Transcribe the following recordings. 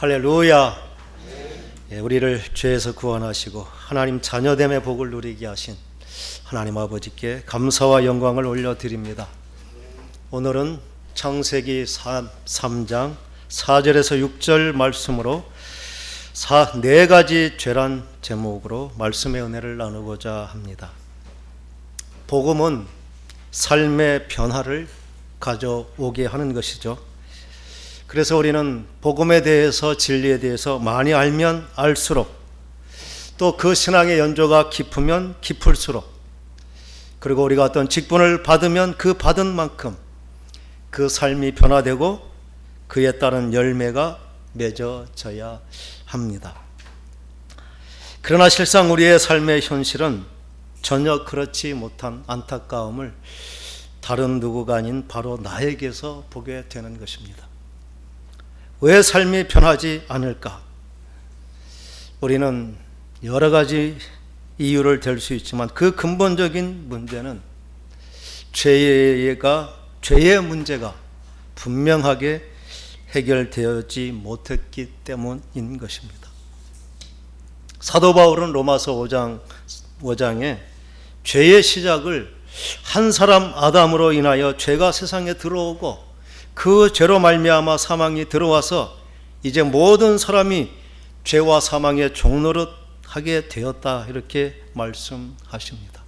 할렐루야. 우리를 죄에서 구원하시고 하나님 자녀됨의 복을 누리게 하신 하나님 아버지께 감사와 영광을 올려드립니다. 오늘은 창세기 3장 4절에서 6절 말씀으로 네 가지 죄란 제목으로 말씀의 은혜를 나누고자 합니다. 복음은 삶의 변화를 가져오게 하는 것이죠. 그래서 우리는 복음에 대해서, 진리에 대해서 많이 알면 알수록, 또 그 신앙의 연조가 깊으면 깊을수록, 그리고 우리가 어떤 직분을 받으면 그 받은 만큼 그 삶이 변화되고 그에 따른 열매가 맺어져야 합니다. 그러나 실상 우리의 삶의 현실은 전혀 그렇지 못한 안타까움을 다른 누구가 아닌 바로 나에게서 보게 되는 것입니다. 왜 삶이 변하지 않을까? 우리는 여러 가지 이유를 댈 수 있지만 그 근본적인 문제는 죄의 문제가 분명하게 해결되지 못했기 때문인 것입니다. 사도 바울은 로마서 5장에 죄의 시작을 한 사람 아담으로 인하여 죄가 세상에 들어오고 그 죄로 말미암아 사망이 들어와서 이제 모든 사람이 죄와 사망의 종노릇 하게 되었다, 이렇게 말씀하십니다.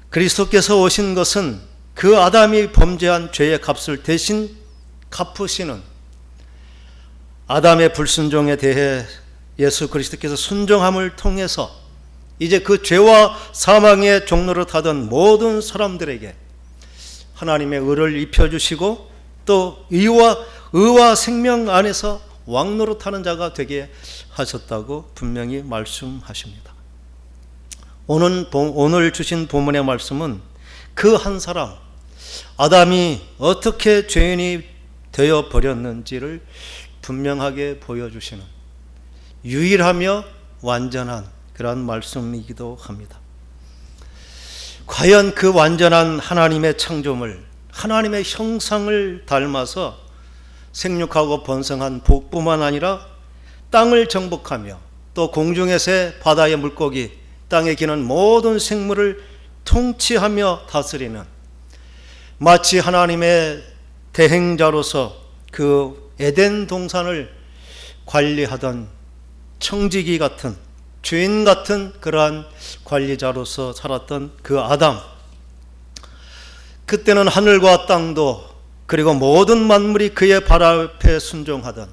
그리스도께서 오신 것은 그 아담이 범죄한 죄의 값을 대신 갚으시는, 아담의 불순종에 대해 예수 그리스도께서 순종함을 통해서 이제 그 죄와 사망의 종노릇 하던 모든 사람들에게 하나님의 의를 입혀주시고 또 의와 생명 안에서 왕노릇하는 자가 되게 하셨다고 분명히 말씀하십니다. 오늘 주신 본문의 말씀은 그 한 사람 아담이 어떻게 죄인이 되어 버렸는지를 분명하게 보여주시는 유일하며 완전한 그런 말씀이기도 합니다. 과연 그 완전한 하나님의 창조물, 하나님의 형상을 닮아서 생육하고 번성한 복뿐만 아니라 땅을 정복하며 또 공중의 새, 바다의 물고기, 땅에 기는 모든 생물을 통치하며 다스리는, 마치 하나님의 대행자로서 그 에덴 동산을 관리하던 청지기 같은, 주인 같은 그러한 관리자로서 살았던 그 아담, 그때는 하늘과 땅도 그리고 모든 만물이 그의 발 앞에 순종하던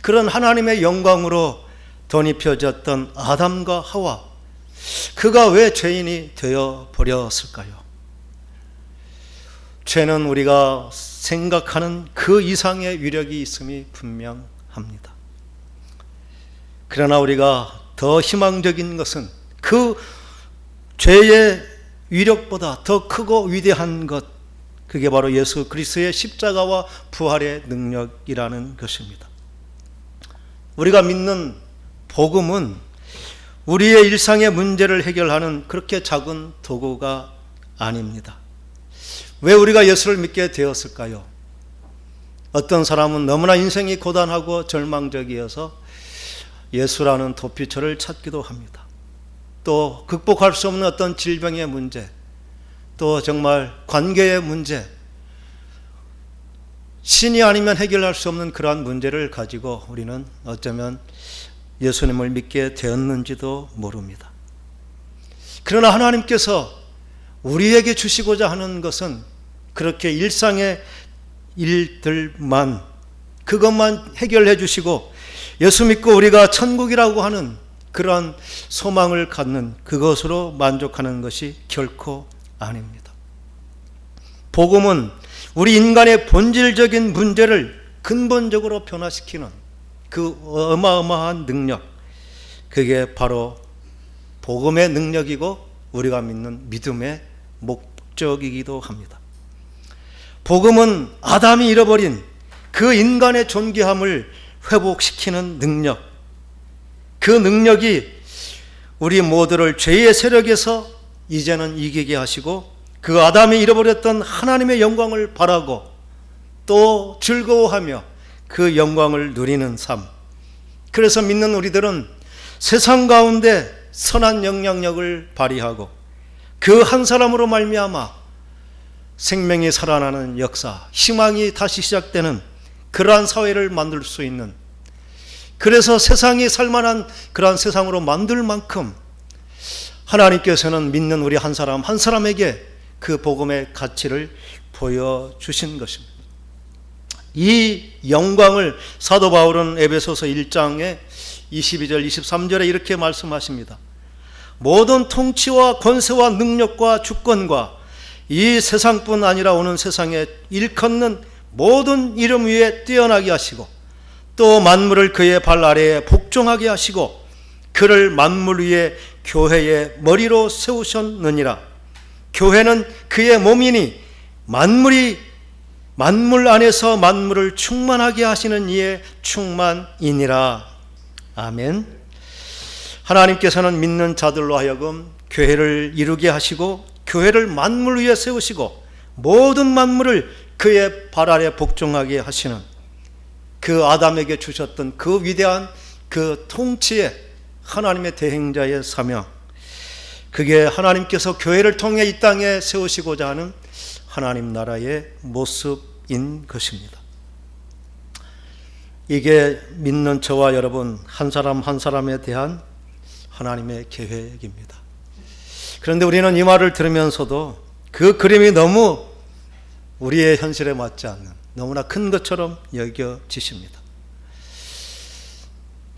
그런 하나님의 영광으로 덧입혀졌던 아담과 하와, 그가 왜 죄인이 되어 버렸을까요? 죄는 우리가 생각하는 그 이상의 위력이 있음이 분명합니다. 그러나 우리가 더 희망적인 것은 그 죄의 위력보다 더 크고 위대한 것, 그게 바로 예수 그리스도의 십자가와 부활의 능력이라는 것입니다. 우리가 믿는 복음은 우리의 일상의 문제를 해결하는 그렇게 작은 도구가 아닙니다. 왜 우리가 예수를 믿게 되었을까요? 어떤 사람은 너무나 인생이 고단하고 절망적이어서 예수라는 도피처를 찾기도 합니다. 또 극복할 수 없는 어떤 질병의 문제, 또 정말 관계의 문제, 신이 아니면 해결할 수 없는 그러한 문제를 가지고 우리는 어쩌면 예수님을 믿게 되었는지도 모릅니다. 그러나 하나님께서 우리에게 주시고자 하는 것은 그렇게 일상의 일들만, 그것만 해결해 주시고 예수 믿고 우리가 천국이라고 하는 그러한 소망을 갖는 그것으로 만족하는 것이 결코 아닙니다. 복음은 우리 인간의 본질적인 문제를 근본적으로 변화시키는 그 어마어마한 능력, 그게 바로 복음의 능력이고 우리가 믿는 믿음의 목적이기도 합니다. 복음은 아담이 잃어버린 그 인간의 존귀함을 회복시키는 능력, 그 능력이 우리 모두를 죄의 세력에서 이제는 이기게 하시고 그 아담이 잃어버렸던 하나님의 영광을 바라고 또 즐거워하며 그 영광을 누리는 삶. 그래서 믿는 우리들은 세상 가운데 선한 영향력을 발휘하고 그 한 사람으로 말미암아 생명이 살아나는 역사, 희망이 다시 시작되는 그러한 사회를 만들 수 있는, 그래서 세상이 살만한 그러한 세상으로 만들 만큼 하나님께서는 믿는 우리 한 사람 한 사람에게 그 복음의 가치를 보여주신 것입니다. 이 영광을 사도 바울은 에베소서 1장에 22절 23절에 이렇게 말씀하십니다. 모든 통치와 권세와 능력과 주권과 이 세상뿐 아니라 오는 세상에 일컫는 모든 이름 위에 뛰어나게 하시고 또 만물을 그의 발 아래에 복종하게 하시고 그를 만물 위에 교회의 머리로 세우셨느니라. 교회는 그의 몸이니 만물 안에서 만물을 충만하게 하시는 이의 충만이니라. 아멘. 하나님께서는 믿는 자들로 하여금 교회를 이루게 하시고 교회를 만물 위에 세우시고 모든 만물을 그의 발 아래 복종하게 하시는 그 아담에게 주셨던 그 위대한 그 통치의 하나님의 대행자의 사명, 그게 하나님께서 교회를 통해 이 땅에 세우시고자 하는 하나님 나라의 모습인 것입니다. 이게 믿는 저와 여러분 한 사람 한 사람에 대한 하나님의 계획입니다. 그런데 우리는 이 말을 들으면서도 그 그림이 너무 우리의 현실에 맞지 않는, 너무나 큰 것처럼 여겨지십니다.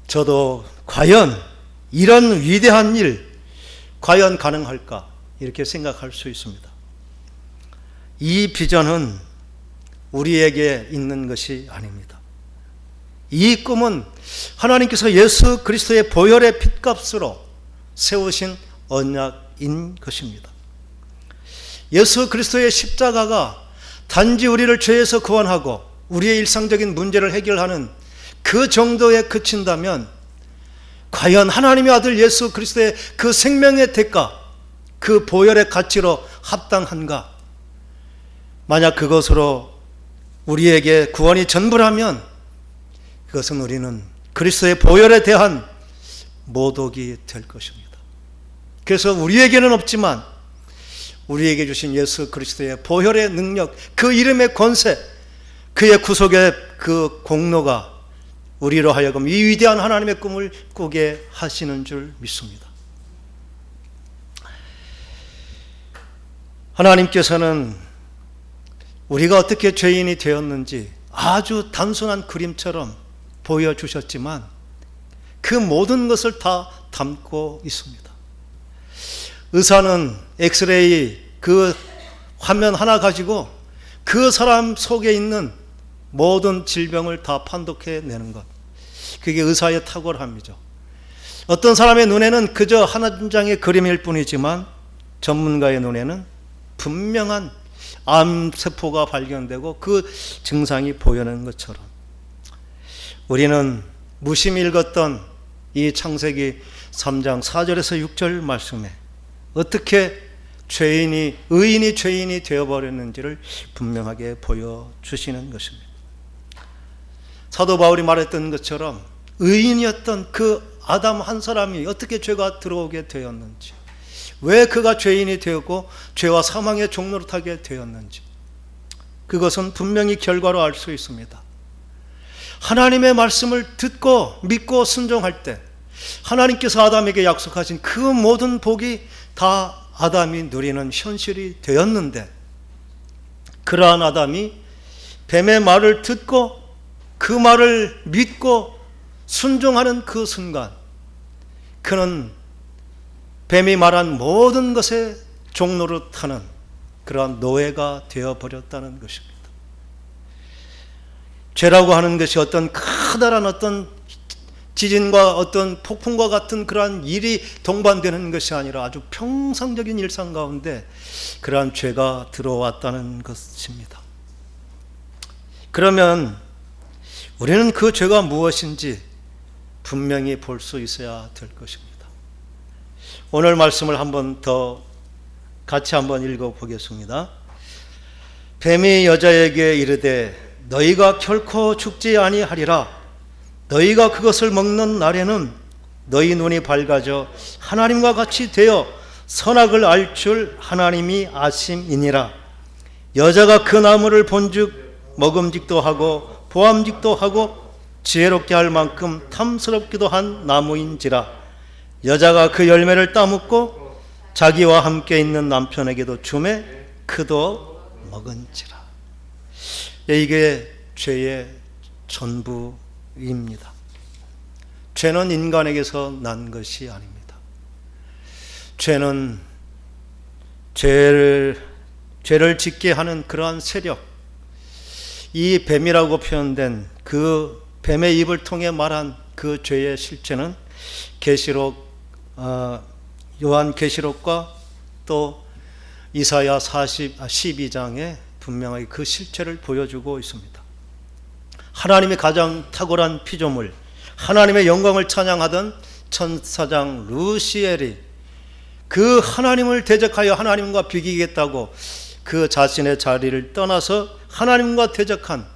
저도 과연 이런 위대한 일 과연 가능할까 이렇게 생각할 수 있습니다. 이 비전은 우리에게 있는 것이 아닙니다. 이 꿈은 하나님께서 예수 그리스도의 보혈의 핏값으로 세우신 언약인 것입니다. 예수 그리스도의 십자가가 단지 우리를 죄에서 구원하고 우리의 일상적인 문제를 해결하는 그 정도에 그친다면 과연 하나님의 아들 예수 그리스도의 그 생명의 대가, 그 보혈의 가치로 합당한가? 만약 그것으로 우리에게 구원이 전부라면 그것은 우리는 그리스도의 보혈에 대한 모독이 될 것입니다. 그래서 우리에게는 없지만 우리에게 주신 예수 그리스도의 보혈의 능력, 그 이름의 권세, 그의 구속의 그 공로가 우리로 하여금 이 위대한 하나님의 꿈을 꾸게 하시는 줄 믿습니다. 하나님께서는 우리가 어떻게 죄인이 되었는지 아주 단순한 그림처럼 보여주셨지만 그 모든 것을 다 담고 있습니다. 의사는 엑스레이 그 화면 하나 가지고 그 사람 속에 있는 모든 질병을 다 판독해내는 것, 그게 의사의 탁월함이죠. 어떤 사람의 눈에는 그저 한 장의 그림일 뿐이지만 전문가의 눈에는 분명한 암세포가 발견되고 그 증상이 보이는 것처럼 우리는 무심히 읽었던 이 창세기 3장 4절에서 6절 말씀에 어떻게 의인이 죄인이 되어버렸는지를 분명하게 보여주시는 것입니다. 사도 바울이 말했던 것처럼 의인이었던 그 아담 한 사람이 어떻게 죄가 들어오게 되었는지, 왜 그가 죄인이 되었고 죄와 사망의 종로를 타게 되었는지, 그것은 분명히 결과로 알 수 있습니다. 하나님의 말씀을 듣고 믿고 순종할 때 하나님께서 아담에게 약속하신 그 모든 복이 다 아담이 누리는 현실이 되었는데, 그러한 아담이 뱀의 말을 듣고 그 말을 믿고 순종하는 그 순간 그는 뱀이 말한 모든 것에 종로를 타는 그러한 노예가 되어버렸다는 것입니다. 죄라고 하는 것이 어떤 커다란 어떤 지진과 어떤 폭풍과 같은 그러한 일이 동반되는 것이 아니라 아주 평상적인 일상 가운데 그러한 죄가 들어왔다는 것입니다. 그러면 우리는 그 죄가 무엇인지 분명히 볼 수 있어야 될 것입니다. 오늘 말씀을 한번 더 같이 한번 읽어보겠습니다. 뱀이 여자에게 이르되 너희가 결코 죽지 아니하리라. 너희가 그것을 먹는 날에는 너희 눈이 밝아져 하나님과 같이 되어 선악을 알 줄 하나님이 아심이니라. 여자가 그 나무를 본즉 먹음직도 하고 보암직도 하고 지혜롭게 할 만큼 탐스럽기도 한 나무인지라. 여자가 그 열매를 따먹고 자기와 함께 있는 남편에게도 주매 그도 먹은지라. 이게 죄의 전부입니다. 죄는 인간에게서 난 것이 아닙니다. 죄는 죄를 짓게 하는 그러한 세력, 이 뱀이라고 표현된 그 뱀의 입을 통해 말한 그 죄의 실체는 요한 계시록과 또 이사야 12장에 분명하게 그 실체를 보여주고 있습니다. 하나님의 가장 탁월한 피조물, 하나님의 영광을 찬양하던 천사장 루시엘이 그 하나님을 대적하여 하나님과 비기겠다고 그 자신의 자리를 떠나서 하나님과 대적한,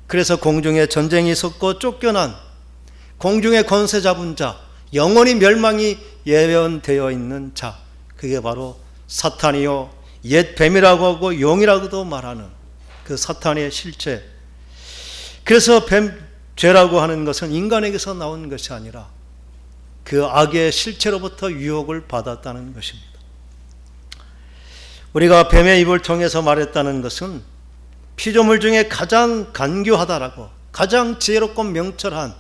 그래서 공중에 전쟁이 있었고 쫓겨난 공중의 권세 잡은 자, 영원히 멸망이 예언되어 있는 자, 그게 바로 사탄이요 옛 뱀이라고 하고 용이라고도 말하는 그 사탄의 실체. 그래서 죄라고 하는 것은 인간에게서 나온 것이 아니라 그 악의 실체로부터 유혹을 받았다는 것입니다. 우리가 뱀의 입을 통해서 말했다는 것은 피조물 중에 가장 간교하다라고, 가장 지혜롭고 명철한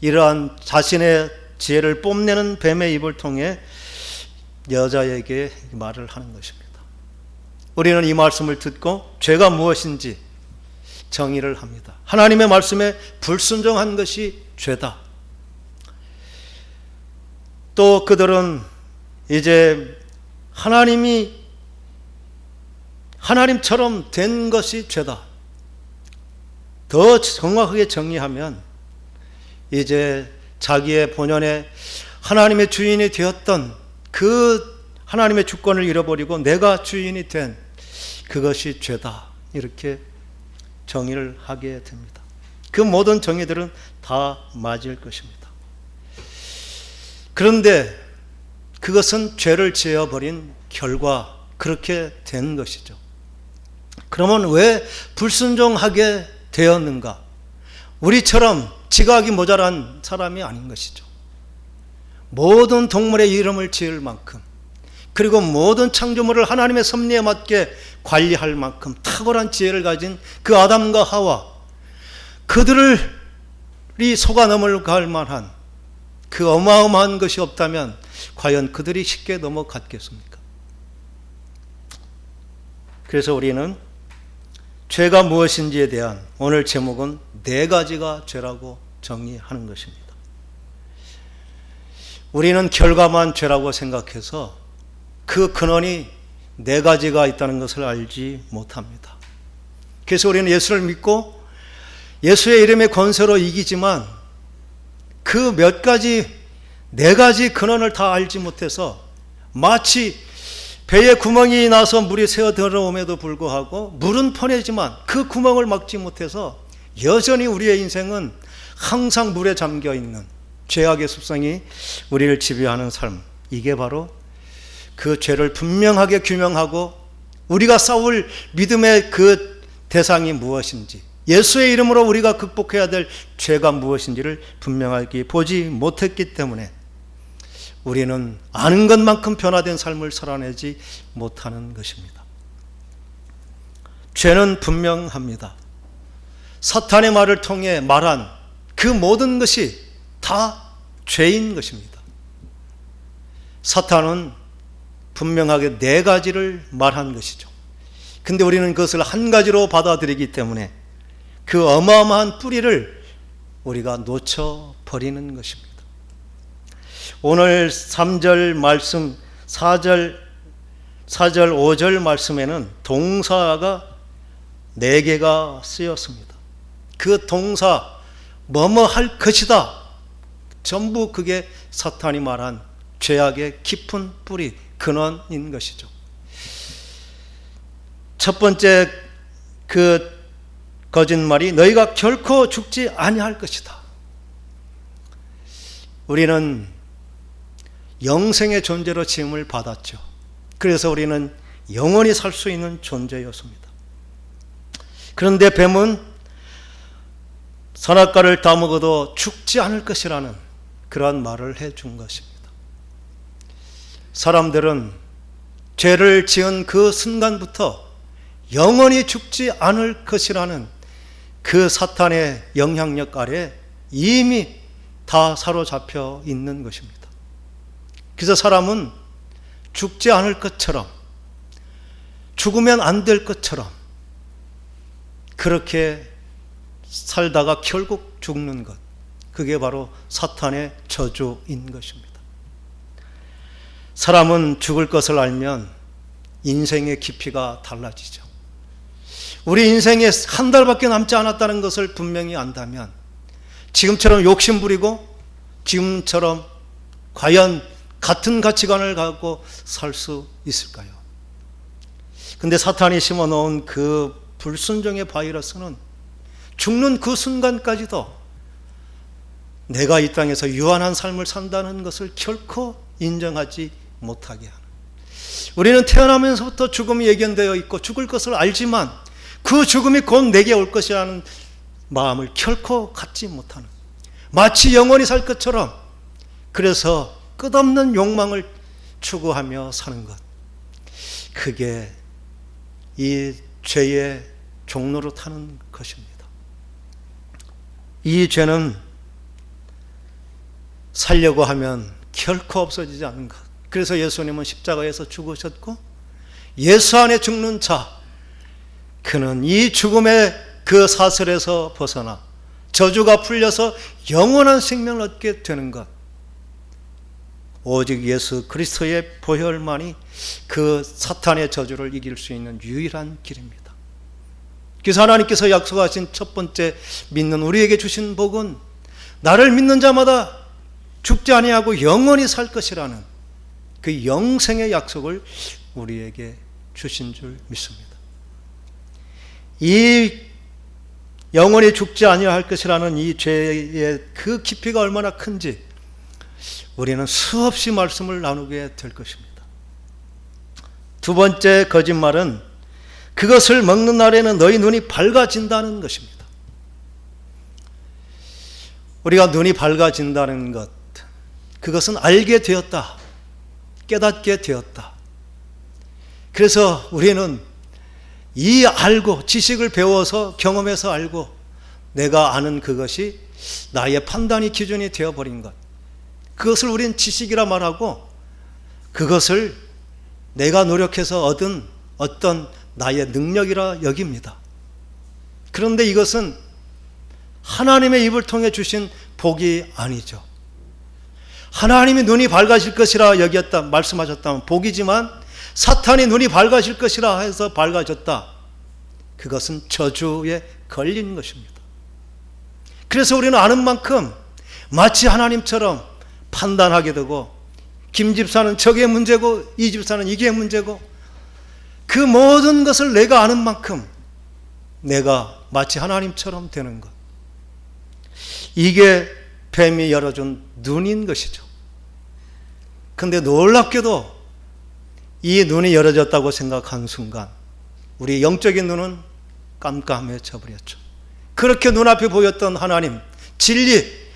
이러한 자신의 지혜를 뽐내는 뱀의 입을 통해 여자에게 말을 하는 것입니다. 우리는 이 말씀을 듣고 죄가 무엇인지 정의를 합니다. 하나님의 말씀에 불순종한 것이 죄다. 또 그들은 이제 하나님처럼 된 것이 죄다. 더 정확하게 정리하면 이제 자기의 본연의 하나님의 주인이 되었던 그 하나님의 주권을 잃어버리고 내가 주인이 된 그것이 죄다. 이렇게 정의를 하게 됩니다. 그 모든 정의들은 다 맞을 것입니다. 그런데 그것은 죄를 지어버린 결과 그렇게 된 것이죠. 그러면 왜 불순종하게 되었는가? 우리처럼 지각이 모자란 사람이 아닌 것이죠. 모든 동물의 이름을 지을 만큼, 그리고 모든 창조물을 하나님의 섭리에 맞게 관리할 만큼 탁월한 지혜를 가진 그 아담과 하와, 그들이 속아 넘어갈 만한 그 어마어마한 것이 없다면 과연 그들이 쉽게 넘어갔겠습니까? 그래서 우리는 죄가 무엇인지에 대한 오늘 제목은 4가지가 죄라고 정의하는 것입니다. 우리는 결과만 죄라고 생각해서 그 근원이 4가지가 있다는 것을 알지 못합니다. 그래서 우리는 예수를 믿고 예수의 이름의 권세로 이기지만 그 몇 가지, 4가지 근원을 다 알지 못해서 마치 배에 구멍이 나서 물이 새어 들어옴에도 불구하고 물은 퍼내지만 그 구멍을 막지 못해서 여전히 우리의 인생은 항상 물에 잠겨 있는 죄악의 습성이 우리를 지배하는 삶, 이게 바로 그 죄를 분명하게 규명하고 우리가 싸울 믿음의 그 대상이 무엇인지, 예수의 이름으로 우리가 극복해야 될 죄가 무엇인지를 분명하게 보지 못했기 때문에 우리는 아는 것만큼 변화된 삶을 살아내지 못하는 것입니다. 죄는 분명합니다. 사탄의 말을 통해 말한 그 모든 것이 다 죄인 것입니다. 사탄은 분명하게 4가지를 말한 것이죠. 근데 우리는 그것을 한 가지로 받아들이기 때문에 그 어마어마한 뿌리를 우리가 놓쳐버리는 것입니다. 오늘 3절 말씀, 4절, 5절 말씀에는 동사가 4개가 쓰였습니다. 그 동사, 뭐뭐 할 것이다, 전부 그게 사탄이 말한 죄악의 깊은 뿌리, 근원인 것이죠. 첫 번째 거짓말이 너희가 결코 죽지 아니할 것이다. 우리는 영생의 존재로 지음을 받았죠. 그래서 우리는 영원히 살 수 있는 존재였습니다. 그런데 뱀은 선악과를 다 먹어도 죽지 않을 것이라는 그러한 말을 해준 것입니다. 사람들은 죄를 지은 그 순간부터 영원히 죽지 않을 것이라는 그 사탄의 영향력 아래 이미 다 사로잡혀 있는 것입니다. 그래서 사람은 죽지 않을 것처럼, 죽으면 안 될 것처럼 그렇게 살다가 결국 죽는 것, 그게 바로 사탄의 저주인 것입니다. 사람은 죽을 것을 알면 인생의 깊이가 달라지죠. 우리 인생에 한 달밖에 남지 않았다는 것을 분명히 안다면 지금처럼 욕심부리고 지금처럼 과연 같은 가치관을 갖고 살 수 있을까요? 근데 사탄이 심어놓은 그 불순종의 바이러스는 죽는 그 순간까지도 내가 이 땅에서 유한한 삶을 산다는 것을 결코 인정하지 못하게 하는, 우리는 태어나면서부터 죽음이 예견되어 있고 죽을 것을 알지만 그 죽음이 곧 내게 올 것이라는 마음을 결코 갖지 못하는, 마치 영원히 살 것처럼 그래서 끝없는 욕망을 추구하며 사는 것, 그게 이 죄의 종로로 타는 것입니다. 이 죄는 살려고 하면 결코 없어지지 않는 것. 그래서 예수님은 십자가에서 죽으셨고 예수 안에 죽는 자, 그는 이 죽음의 그 사슬에서 벗어나 저주가 풀려서 영원한 생명을 얻게 되는 것, 오직 예수 그리스도의 보혈만이 그 사탄의 저주를 이길 수 있는 유일한 길입니다. 그래서 하나님께서 약속하신 첫 번째 믿는 우리에게 주신 복은 나를 믿는 자마다 죽지 아니하고 영원히 살 것이라는 그 영생의 약속을 우리에게 주신 줄 믿습니다. 이 영원히 죽지 아니할 것이라는 이 죄의 그 깊이가 얼마나 큰지 우리는 수없이 말씀을 나누게 될 것입니다. 두 번째 거짓말은 그것을 먹는 날에는 너희 눈이 밝아진다는 것입니다. 우리가 눈이 밝아진다는 것, 그것은 알게 되었다, 깨닫게 되었다. 그래서 우리는 이 알고 지식을 배워서 경험해서 알고 내가 아는 그것이 나의 판단의 기준이 되어버린 것, 그것을 우리는 지식이라 말하고 그것을 내가 노력해서 얻은 어떤 나의 능력이라 여깁니다. 그런데 이것은 하나님의 입을 통해 주신 복이 아니죠. 하나님이 눈이 밝아질 것이라 여겼다 말씀하셨다면 복이지만 사탄이 눈이 밝아질 것이라 해서 밝아졌다, 그것은 저주에 걸린 것입니다. 그래서 우리는 아는 만큼 마치 하나님처럼 판단하게 되고, 김 집사는 저게 문제고 이 집사는 이게 문제고, 그 모든 것을 내가 아는 만큼 내가 마치 하나님처럼 되는 것, 이게 뱀이 열어준 눈인 것이죠. 그런데 놀랍게도 이 눈이 열어졌다고 생각한 순간 우리 영적인 눈은 깜깜해져 버렸죠. 그렇게 눈앞에 보였던 하나님, 진리,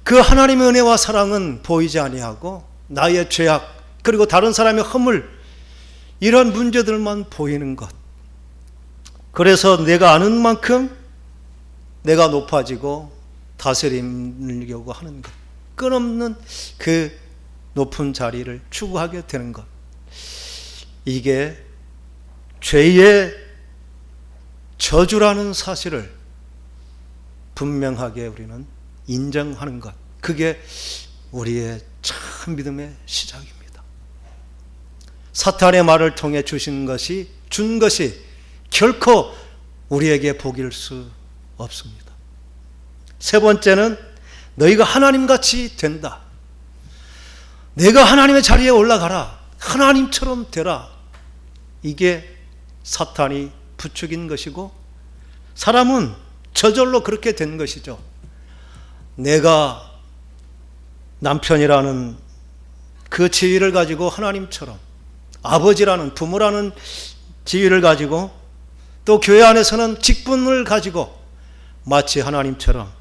그 하나님의 은혜와 사랑은 보이지 아니하고 나의 죄악, 그리고 다른 사람의 허물, 이런 문제들만 보이는 것. 그래서 내가 아는 만큼 내가 높아지고 다스리려고 하는 것, 끊없는 그 높은 자리를 추구하게 되는 것, 이게 죄의 저주라는 사실을 분명하게 우리는 인정하는 것, 그게 우리의 참 믿음의 시작입니다. 사탄의 말을 통해 준 것이 결코 우리에게 복일 수 없습니다. 세 번째는 너희가 하나님같이 된다. 내가 하나님의 자리에 올라가라, 하나님처럼 되라. 이게 사탄이 부추긴 것이고 사람은 저절로 그렇게 된 것이죠. 내가 남편이라는 그 지위를 가지고 하나님처럼, 아버지라는, 부모라는 지위를 가지고, 또 교회 안에서는 직분을 가지고 마치 하나님처럼,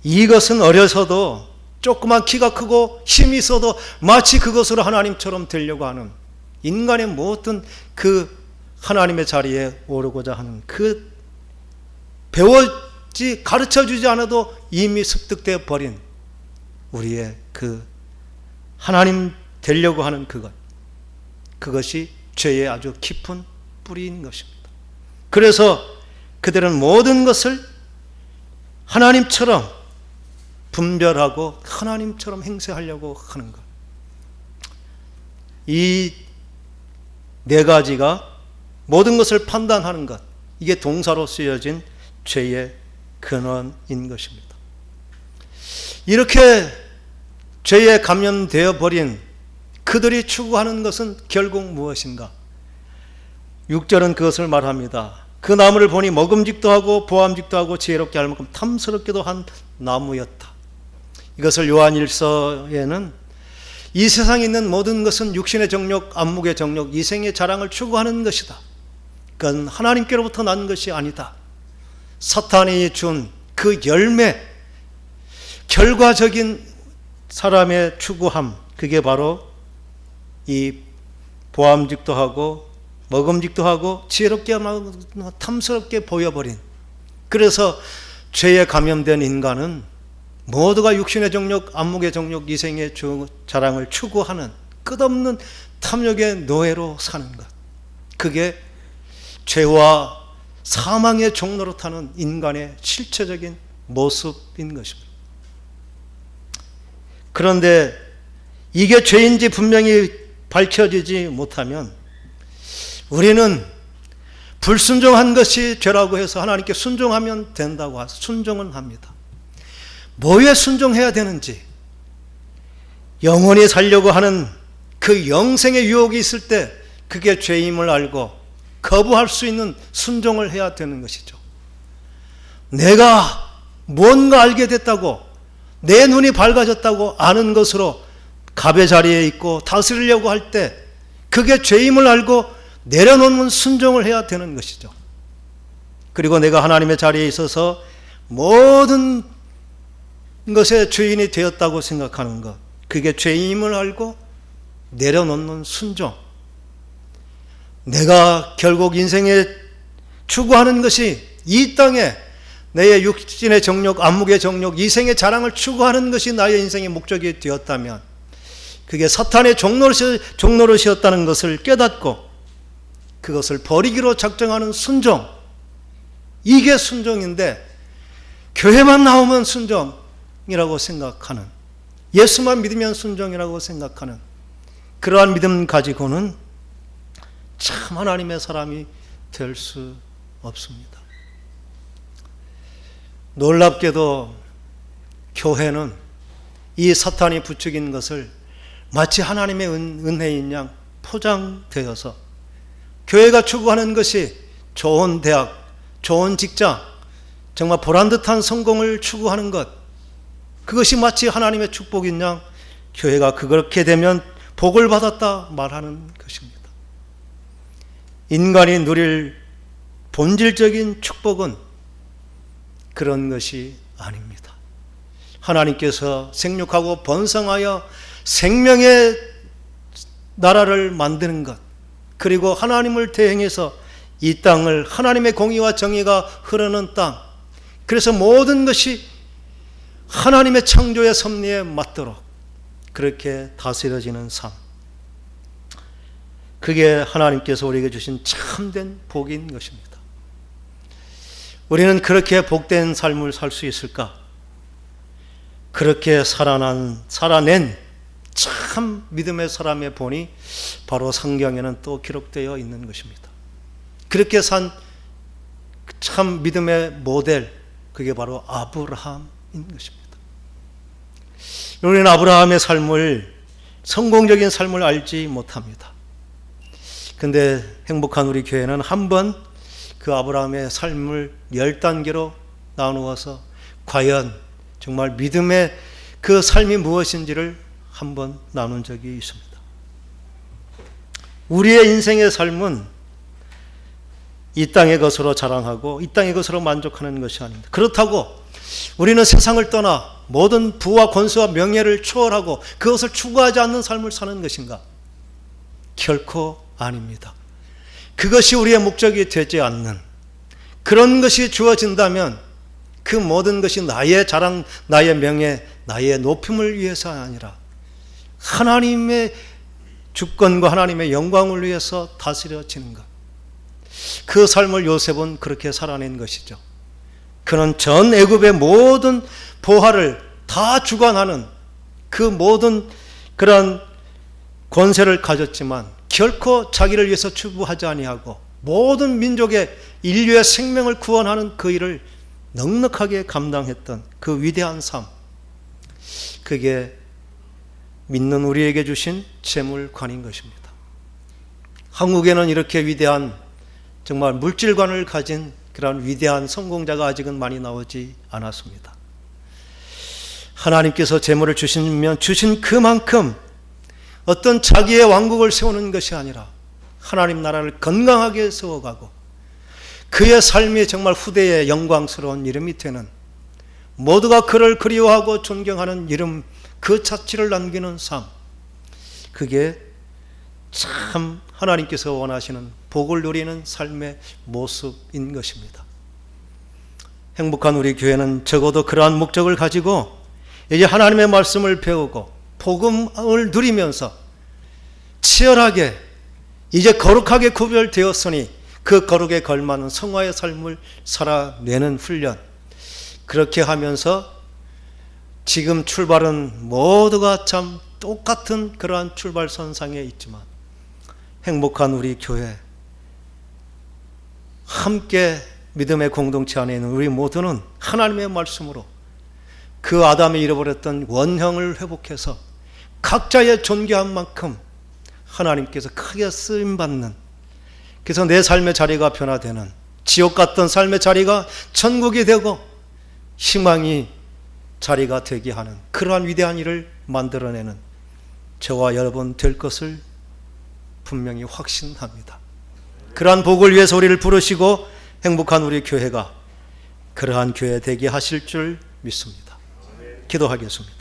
이것은 어려서도 조그만 키가 크고 힘이 있어도 마치 그것으로 하나님처럼 되려고 하는 인간의 모든 그 하나님의 자리에 오르고자 하는 그 배워지 가르쳐주지 않아도 이미 습득되어 버린 우리의 그 하나님 되려고 하는 그것이 죄의 아주 깊은 뿌리인 것입니다. 그래서 그들은 모든 것을 하나님처럼 분별하고 하나님처럼 행세하려고 하는 것. 이 네 가지가 모든 것을 판단하는 것, 이게 동사로 쓰여진 죄의 근원인 것입니다. 이렇게 죄에 감염되어 버린 그들이 추구하는 것은 결국 무엇인가? 6절은 그것을 말합니다. 그 나무를 보니 먹음직도 하고 보암직도 하고 지혜롭게 할 만큼 탐스럽게도 한 나무였다. 이것을 요한일서에는 이 세상에 있는 모든 것은 육신의 정욕, 안목의 정욕, 이생의 자랑을 추구하는 것이다. 그건 하나님께로부터 난 것이 아니다. 사탄이 준 그 열매, 결과적인 사람의 추구함, 그게 바로 이 보암직도 하고 먹음직도 하고 지혜롭게 하고 탐스럽게 보여버린, 그래서 죄에 감염된 인간은 모두가 육신의 정욕, 안목의 정욕, 이생의 자랑을 추구하는 끝없는 탐욕의 노예로 사는 것, 그게 죄와 사망의 종로로 타는 인간의 실체적인 모습인 것입니다. 그런데 이게 죄인지 분명히 밝혀지지 못하면 우리는 불순종한 것이 죄라고 해서 하나님께 순종하면 된다고 해서 순종은 합니다. 뭐에 순종해야 되는지, 영원히 살려고 하는 그 영생의 유혹이 있을 때 그게 죄임을 알고 거부할 수 있는 순종을 해야 되는 것이죠. 내가 뭔가 알게 됐다고, 내 눈이 밝아졌다고 아는 것으로 갑의 자리에 있고 다스리려고 할 때 그게 죄임을 알고 내려놓는 순종을 해야 되는 것이죠. 그리고 내가 하나님의 자리에 있어서 모든 것의 주인이 되었다고 생각하는 것, 그게 죄임을 알고 내려놓는 순종. 내가 결국 인생에 추구하는 것이 이 땅에 내 육신의 정욕, 안목의 정욕, 이생의 자랑을 추구하는 것이 나의 인생의 목적이 되었다면 그게 사탄의 종노릇이었다는 것을 깨닫고 그것을 버리기로 작정하는 순종, 이게 순종인데, 교회만 나오면 순종이라고 생각하는, 예수만 믿으면 순종이라고 생각하는 그러한 믿음 가지고는 참 하나님의 사람이 될 수 없습니다. 놀랍게도 교회는 이 사탄이 부추긴 것을 마치 하나님의 은혜인 양 포장되어서 교회가 추구하는 것이 좋은 대학, 좋은 직장, 정말 보란듯한 성공을 추구하는 것, 그것이 마치 하나님의 축복인 양 교회가 그렇게 되면 복을 받았다 말하는 것입니다. 인간이 누릴 본질적인 축복은 그런 것이 아닙니다. 하나님께서 생육하고 번성하여 생명의 나라를 만드는 것, 그리고 하나님을 대행해서 이 땅을 하나님의 공의와 정의가 흐르는 땅, 그래서 모든 것이 하나님의 창조의 섭리에 맞도록 그렇게 다스려지는 삶, 그게 하나님께서 우리에게 주신 참된 복인 것입니다. 우리는 그렇게 복된 삶을 살 수 있을까? 그렇게 살아낸 참 믿음의 사람의 본이 바로 성경에는 또 기록되어 있는 것입니다. 그렇게 산 참 믿음의 모델, 그게 바로 아브라함인 것입니다. 우리는 아브라함의 삶을, 성공적인 삶을 알지 못합니다. 근데 행복한 우리 교회는 한번 그 아브라함의 삶을 10단계로 나누어서 과연 정말 믿음의 그 삶이 무엇인지를 한번 나눈 적이 있습니다. 우리의 인생의 삶은 이 땅의 것으로 자랑하고 이 땅의 것으로 만족하는 것이 아닙니다. 그렇다고 우리는 세상을 떠나 모든 부와 권세와 명예를 초월하고 그것을 추구하지 않는 삶을 사는 것인가? 결코 아닙니다. 그것이 우리의 목적이 되지 않는 그런 것이 주어진다면 그 모든 것이 나의 자랑, 나의 명예, 나의 높임을 위해서 아니라 하나님의 주권과 하나님의 영광을 위해서 다스려지는 것. 그 삶을 요셉은 그렇게 살아낸 것이죠. 그는 전 애굽의 모든 보화를 다 주관하는 그 모든 그런 권세를 가졌지만 결코 자기를 위해서 추구하지 아니하고 모든 민족의 인류의 생명을 구원하는 그 일을 넉넉하게 감당했던 그 위대한 삶, 그게 믿는 우리에게 주신 재물관인 것입니다. 한국에는 이렇게 위대한 정말 물질관을 가진 그런 위대한 성공자가 아직은 많이 나오지 않았습니다. 하나님께서 재물을 주시면 주신 그만큼 어떤 자기의 왕국을 세우는 것이 아니라 하나님 나라를 건강하게 세워가고 그의 삶이 정말 후대에 영광스러운 이름이 되는, 모두가 그를 그리워하고 존경하는 이름 그 자체를 남기는 삶, 그게 참 하나님께서 원하시는 복을 누리는 삶의 모습인 것입니다. 행복한 우리 교회는 적어도 그러한 목적을 가지고 이제 하나님의 말씀을 배우고 복음을 누리면서 치열하게 이제 거룩하게 구별되었으니 그 거룩에 걸맞는 성화의 삶을 살아내는 훈련, 그렇게 하면서 지금 출발은 모두가 참 똑같은 그러한 출발선상에 있지만 행복한 우리 교회, 함께 믿음의 공동체 안에 있는 우리 모두는 하나님의 말씀으로 그 아담이 잃어버렸던 원형을 회복해서 각자의 존귀한 만큼 하나님께서 크게 쓰임받는, 그래서 내 삶의 자리가 변화되는, 지옥 같던 삶의 자리가 천국이 되고 희망이 자리가 되게 하는 그러한 위대한 일을 만들어내는 저와 여러분 될 것을 분명히 확신합니다. 그러한 복을 위해서 우리를 부르시고 행복한 우리 교회가 그러한 교회 되게 하실 줄 믿습니다. 기도하겠습니다.